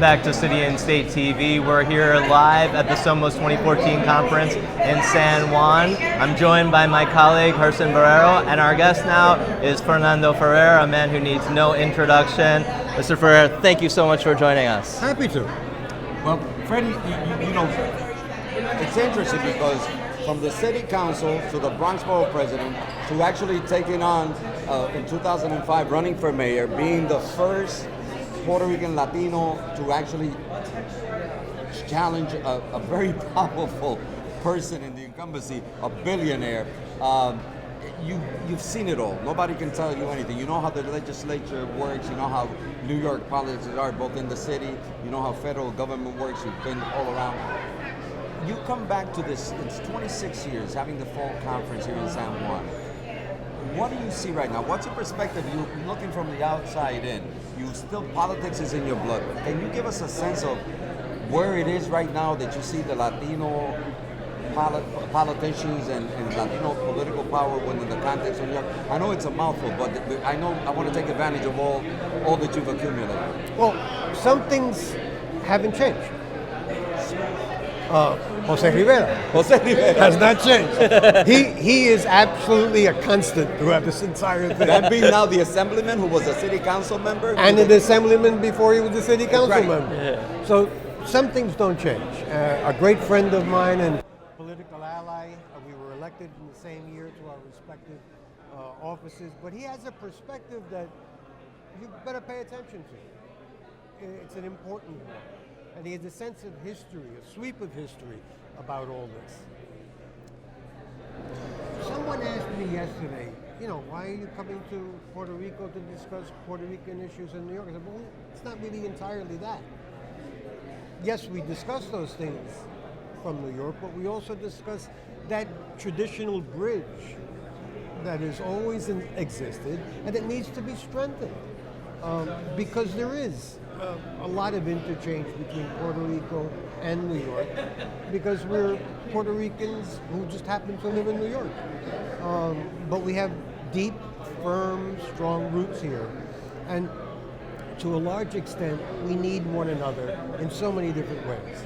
back to City and State TV. We're here live at the SOMOS 2014 conference in San Juan. I'm joined by my colleague, Gerson Borrero, and our guest now is Fernando Ferrer, a man who needs no introduction. Mr. Ferrer, thank you so much for joining us. Happy to. Well, Freddy, you know, it's interesting because from the city council to the Bronx Borough president to actually taking on, in 2005, running for mayor, being the first Puerto Rican Latino to actually challenge a very powerful person in the incumbency, a billionaire. You've seen it all. Nobody can tell you anything. You know how the legislature works. You know how New York politics are, both in the city. You know how federal government works. You've been all around. You come back to this, it's 26 years having the fall conference here in San Juan. What do you see right now? What's your perspective? You're looking from the outside in. Politics is in your blood. Can you give us a sense of where it is right now that you see the Latino politicians and Latino political power within the context of New York? I know it's a mouthful, but I want to take advantage of all that you've accumulated. Well, some things haven't changed. Jose Rivera has not changed. He is absolutely a constant throughout this entire thing. That being now the assemblyman who was a city council member? And the assemblyman before he was a city council Right. member. Yeah. So some things don't change. A great friend of mine and political ally, we were elected in the same year to our respective offices, but he has a perspective that you better pay attention to. It's an important one. And he has a sense of history, a sweep of history about all this. Someone asked me yesterday, why are you coming to Puerto Rico to discuss Puerto Rican issues in New York? I said, well, it's not really entirely that. Yes, we discuss those things from New York, but we also discuss that traditional bridge that has always existed and it needs to be strengthened because there is a lot of interchange between Puerto Rico and New York because we're Puerto Ricans who just happen to live in New York. But we have deep, firm, strong roots here. And to a large extent, we need one another in so many different ways.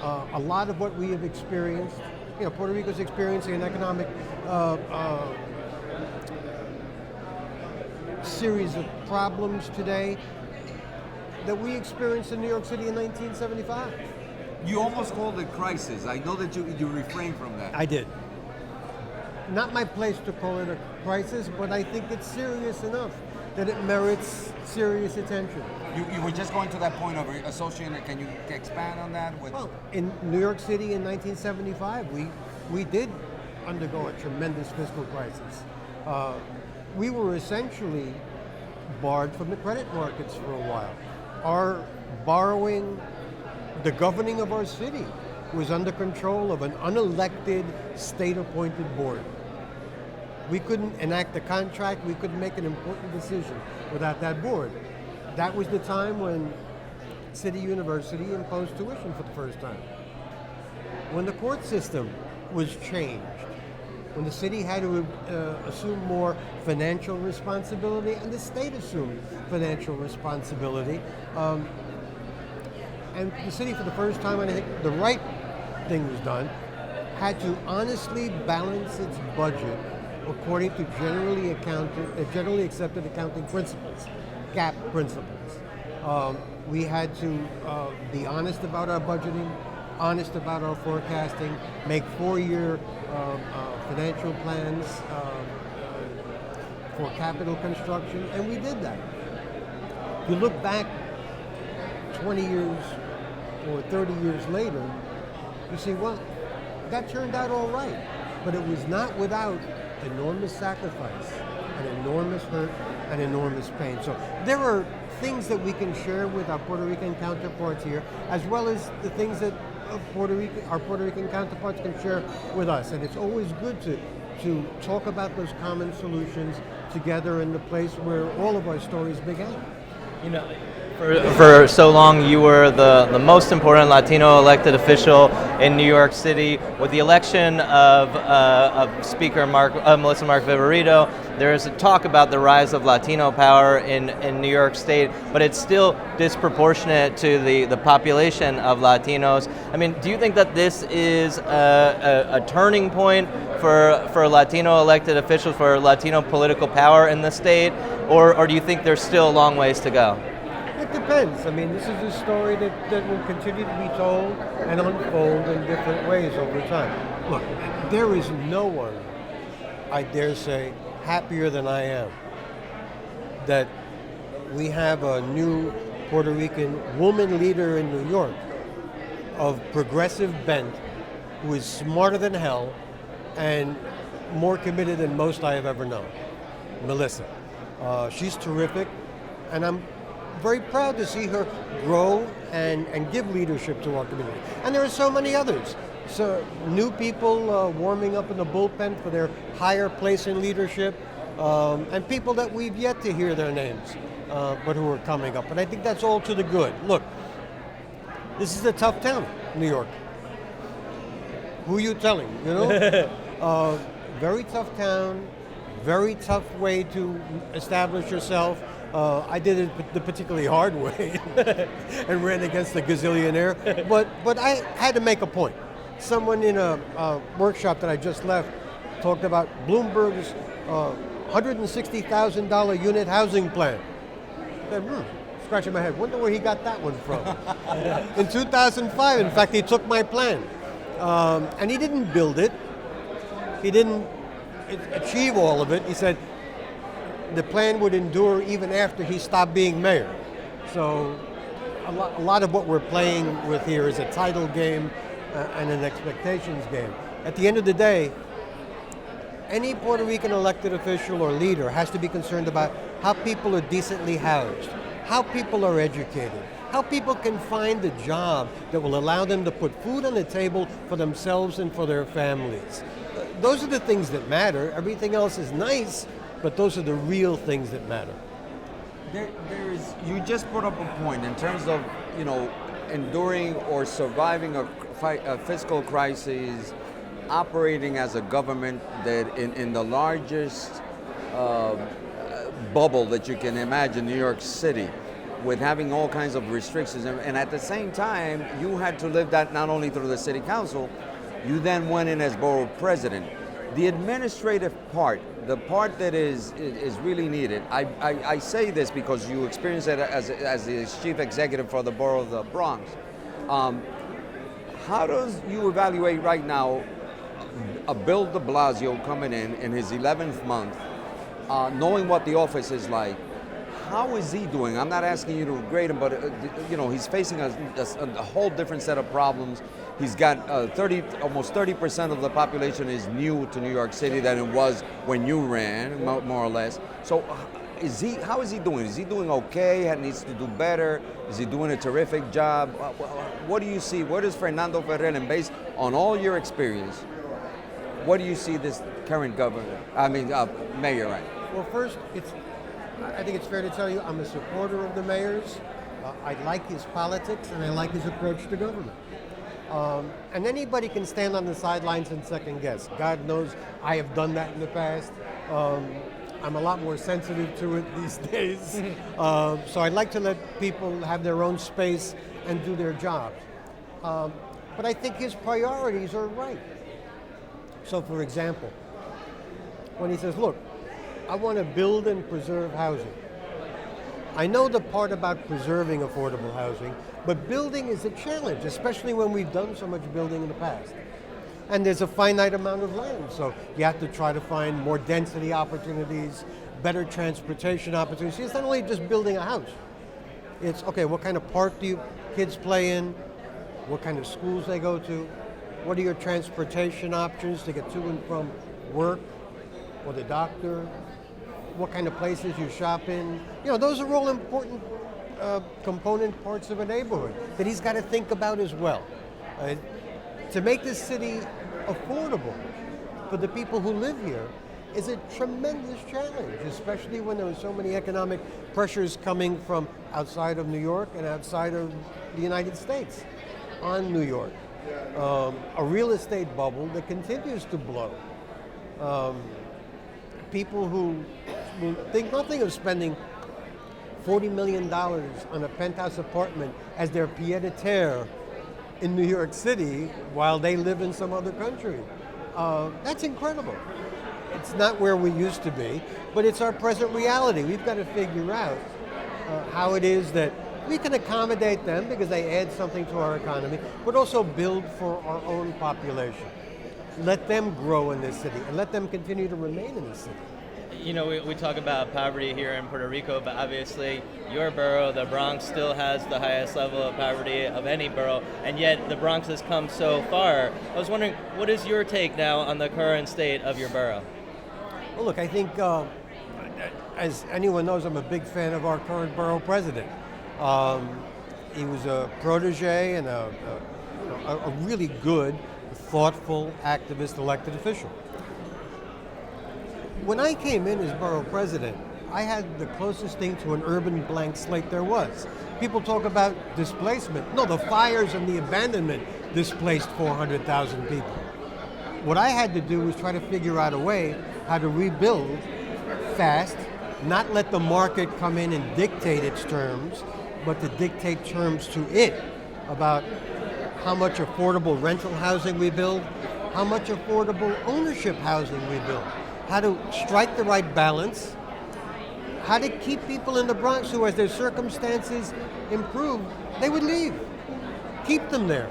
A lot of what we have experienced, Puerto Rico's experiencing an economic series of problems today that we experienced in New York City in 1975. You almost called it crisis. I know that you refrained from that. I did. Not my place to call it a crisis, but I think it's serious enough that it merits serious attention. You were just going to that point of associating it. Can you expand on that? Well, in New York City in 1975, we did undergo a tremendous fiscal crisis. We were essentially barred from the credit markets for a while. Our borrowing, the governing of our city, was under control of an unelected, state-appointed board. We couldn't enact a contract, we couldn't make an important decision without that board. That was the time when City University imposed tuition for the first time. When the court system was changed, when the city had to assume more financial responsibility and the state assumed financial responsibility. And the city, for the first time, and I think the right thing was done, had to honestly balance its budget according to generally accepted accounting principles, GAAP principles. We had to be honest about our budgeting, honest about our forecasting, make 4-year financial plans for capital construction, and we did that. If you look back 20 years or 30 years later, you see, well, that turned out all right, but it was not without enormous sacrifice, and enormous hurt, and enormous pain. So there are things that we can share with our Puerto Rican counterparts here, as well as the things that our Puerto Rican counterparts can share with us. And it's always good to talk about those common solutions together in the place where all of our stories began. For so long, you were the most important Latino elected official in New York City. With the election of Speaker Melissa Mark-Viverito, there is a talk about the rise of Latino power in New York State, but it's still disproportionate to the population of Latinos. I mean, do you think that this is a turning point for Latino elected officials, for Latino political power in the state, or do you think there's still a long ways to go? It depends. I mean, this is a story that will continue to be told and unfold in different ways over time. Look, there is no one, I dare say, happier than I am that we have a new Puerto Rican woman leader in New York of progressive bent who is smarter than hell and more committed than most I have ever known. Melissa. She's terrific, and I'm very proud to see her grow and give leadership to our community. And there are so many others. So new people warming up in the bullpen for their higher place in leadership, and people that we've yet to hear their names, but who are coming up. And I think that's all to the good. Look, this is a tough town, New York. Who are you telling, you know? Very tough town, very tough way to establish yourself. I did it the particularly hard way and ran against a gazillionaire, but I had to make a point. Someone in a workshop that I just left talked about Bloomberg's $160,000 unit housing plan. I said, scratching my head, wonder where he got that one from. In 2005, in fact, he took my plan. And he didn't build it. He didn't achieve all of it. He said the plan would endure even after he stopped being mayor. So a lot of what we're playing with here is a title game and an expectations game. At the end of the day, any Puerto Rican elected official or leader has to be concerned about how people are decently housed, how people are educated, how people can find a job that will allow them to put food on the table for themselves and for their families. Those are the things that matter. Everything else is nice, but those are the real things that matter. You just brought up a point in terms of, enduring or surviving a fiscal crisis, operating as a government that in the largest bubble that you can imagine, New York City, with having all kinds of restrictions. And at the same time, you had to live that not only through the city council, you then went in as borough president. The administrative part, the part that is really needed, I say this because you experienced it as the chief executive for the borough of the Bronx. How does you evaluate right now a Bill de Blasio coming in his 11th month, knowing what the office is like? How is he doing? I'm not asking you to grade him, but he's facing a whole different set of problems. He's got almost 30% of the population is new to New York City than it was when you ran, more or less. So, how is he doing? Is he doing okay? Needs to do better? Is he doing a terrific job? What do you see? What is Fernando Ferrer, and based on all your experience, what do you see this current mayor at? Well, first, I think it's fair to tell you I'm a supporter of the mayor's. I like his politics and I like his approach to government. And anybody can stand on the sidelines and second guess. God knows I have done that in the past. I'm a lot more sensitive to it these days. So I'd like to let people have their own space and do their jobs. But I think his priorities are right. So for example, when he says, look, I want to build and preserve housing. I know the part about preserving affordable housing, but building is a challenge, especially when we've done so much building in the past. And there's a finite amount of land, so you have to try to find more density opportunities, better transportation opportunities. It's not only just building a house. It's, okay, what kind of park do your kids play in? What kind of schools they go to? What are your transportation options to get to and from work or the doctor? What kind of places you shop in? Those are all important component parts of a neighborhood that he's got to think about as well. To make this city affordable for the people who live here, is a tremendous challenge, especially when there are so many economic pressures coming from outside of New York and outside of the United States on New York. A real estate bubble that continues to blow. People who will think nothing of spending $40 million on a penthouse apartment as their pied-a-terre in New York City while they live in some other country. That's incredible. It's not where we used to be, but it's our present reality. We've got to figure out how it is that we can accommodate them because they add something to our economy, but also build for our own population. Let them grow in this city and let them continue to remain in this city. You know, we talk about poverty here in Puerto Rico, but obviously your borough, the Bronx, still has the highest level of poverty of any borough, and yet the Bronx has come so far. I was wondering, what is your take now on the current state of your borough? Well, look, I think, as anyone knows, I'm a big fan of our current borough president. He was a protege and a really good, thoughtful, activist elected official. When I came in as borough president, I had the closest thing to an urban blank slate there was. People talk about displacement. No, the fires and the abandonment displaced 400,000 people. What I had to do was try to figure out a way how to rebuild fast, not let the market come in and dictate its terms, but to dictate terms to it about how much affordable rental housing we build, how much affordable ownership housing we build, how to strike the right balance, how to keep people in the Bronx who, as their circumstances improve, they would leave. Keep them there.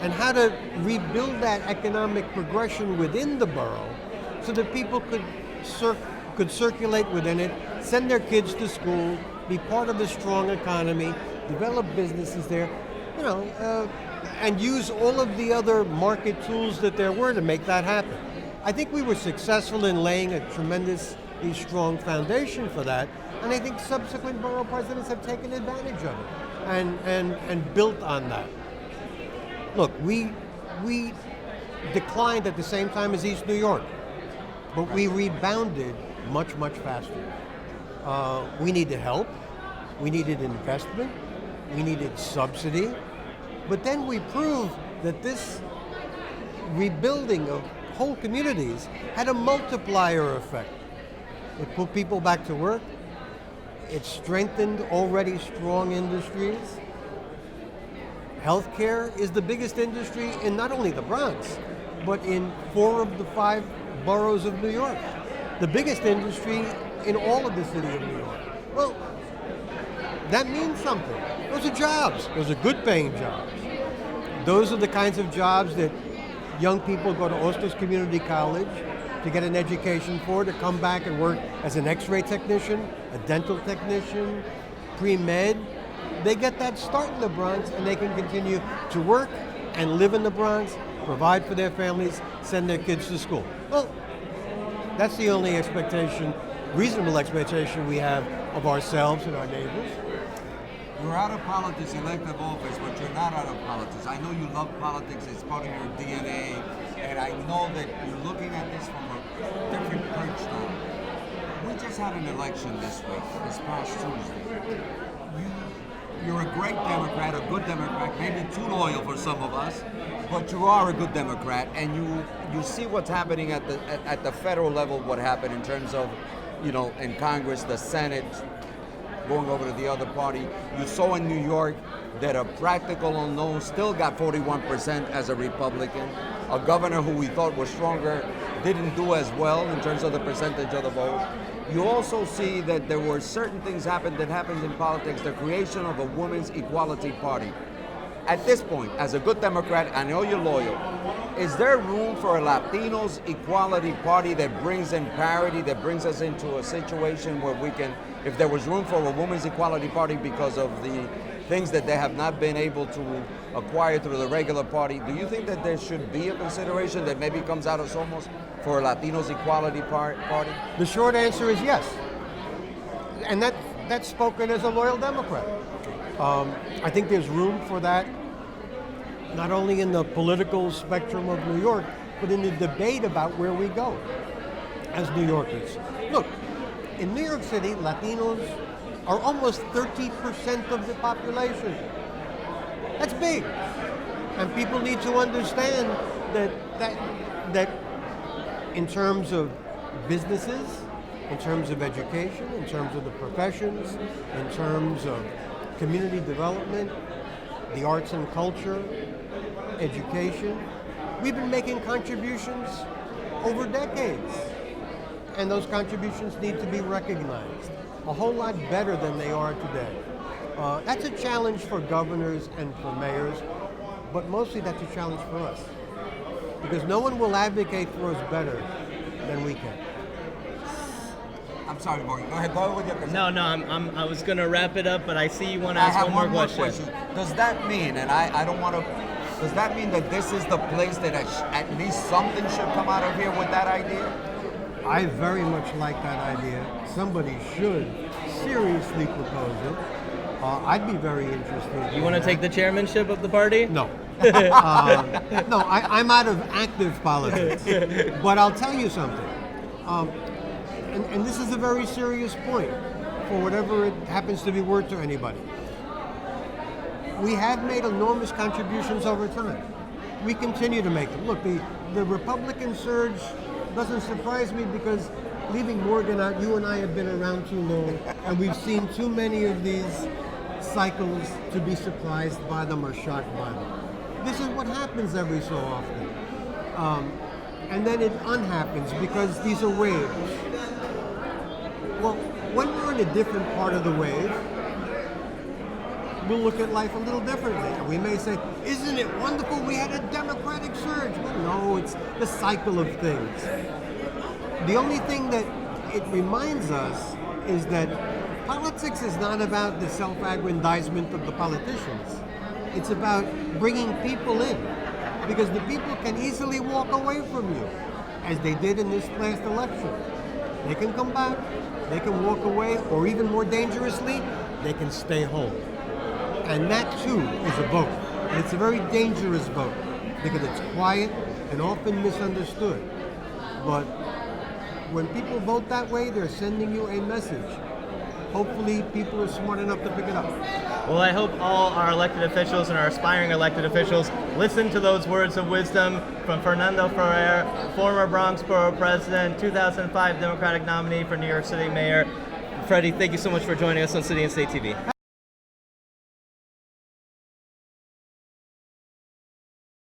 And how to rebuild that economic progression within the borough so that people could circulate within it, send their kids to school, be part of the strong economy, develop businesses there, and use all of the other market tools that there were to make that happen. I think we were successful in laying a tremendously strong foundation for that, and I think subsequent borough presidents have taken advantage of it and built on that. Look, we declined at the same time as East New York, but we rebounded much, much faster. We needed help, we needed investment, we needed subsidy, but then we proved that this rebuilding of whole communities had a multiplier effect. It put people back to work, it strengthened already strong industries. Healthcare is the biggest industry in not only the Bronx, but in 4 of the 5 boroughs of New York. The biggest industry in all of the city of New York. Well, that means something. Those are jobs. Those are good paying jobs. Those are the kinds of jobs that young people go to Ostos Community College to get an education for, to come back and work as an x-ray technician, a dental technician, pre-med. They get that start in the Bronx and they can continue to work and live in the Bronx, provide for their families, send their kids to school. Well, that's the only reasonable expectation we have of ourselves and our neighbors. You're out of politics, elective office, but you're not out of politics. I know you love politics, it's part of your DNA, and I know that you're looking at this from a different perch now. We just had an election this past Tuesday. You're a great Democrat, a good Democrat, maybe too loyal for some of us, but you are a good Democrat, and you see what's happening at the federal level, what happened in terms of, in Congress, the Senate, going over to the other party. You saw in New York that a practical unknown still got 41% as a Republican. A governor who we thought was stronger didn't do as well in terms of the percentage of the vote. You also see that there were certain things that happens in politics, the creation of a women's equality party. At this point, as a good Democrat, I know you're loyal, is there room for a Latinos equality party that brings in parity, that brings us into a situation where we can, if there was room for a women's equality party because of the things that they have not been able to acquire through the regular party, do you think that there should be a consideration that maybe comes out of SOMOS for a Latinos equality party? The short answer is yes. And that's spoken as a loyal Democrat. I think there's room for that, not only in the political spectrum of New York, but in the debate about where we go. as New Yorkers. Look, in New York City, Latinos are almost 30% of the population. That's big. And people need to understand that in terms of businesses, in terms of education, in terms of the professions, in terms of community development, the arts and culture, education, we've been making contributions over decades. And those contributions need to be recognized a whole lot better than they are today. That's a challenge for governors and for mayors, but mostly that's a challenge for us. Because no one will advocate for us better than we can. I'm sorry, Morgan. Go ahead with your question. No, I was gonna wrap it up, but I see you want to ask I have one more question. Does that mean, and I don't want to, does that mean that this is the place that at least something should come out of here with that idea? I very much like that idea. Somebody should seriously propose it. I'd be very interested. You want to take the chairmanship of the party? No. No, I'm out of active politics. But I'll tell you something. And this is a very serious point, for whatever it happens to be worth to anybody. We have made enormous contributions over time. We continue to make them. Look, the Republican surge doesn't surprise me because, leaving Morgan out, you and I have been around too long, and we've seen too many of these cycles to be surprised by them or shocked by them. This is what happens every so often. And then it unhappens because these are waves. Well, when we're in a different part of the wave, we'll look at life a little differently. We may say, isn't it wonderful we had a democratic surge? Well, no, it's the cycle of things. The only thing that it reminds us is that politics is not about the self-aggrandizement of the politicians. It's about bringing people in, because the people can easily walk away from you, as they did in this last election. They can come back, they can walk away, or even more dangerously, they can stay home. And that too is a vote. And it's a very dangerous vote because it's quiet and often misunderstood. But when people vote that way, they're sending you a message. Hopefully people are smart enough to pick it up. Well, I hope all our elected officials and our aspiring elected officials listen to those words of wisdom from Fernando Ferrer, former Bronx Borough President, 2005 Democratic nominee for New York City Mayor. Freddy, thank you so much for joining us on City and State TV.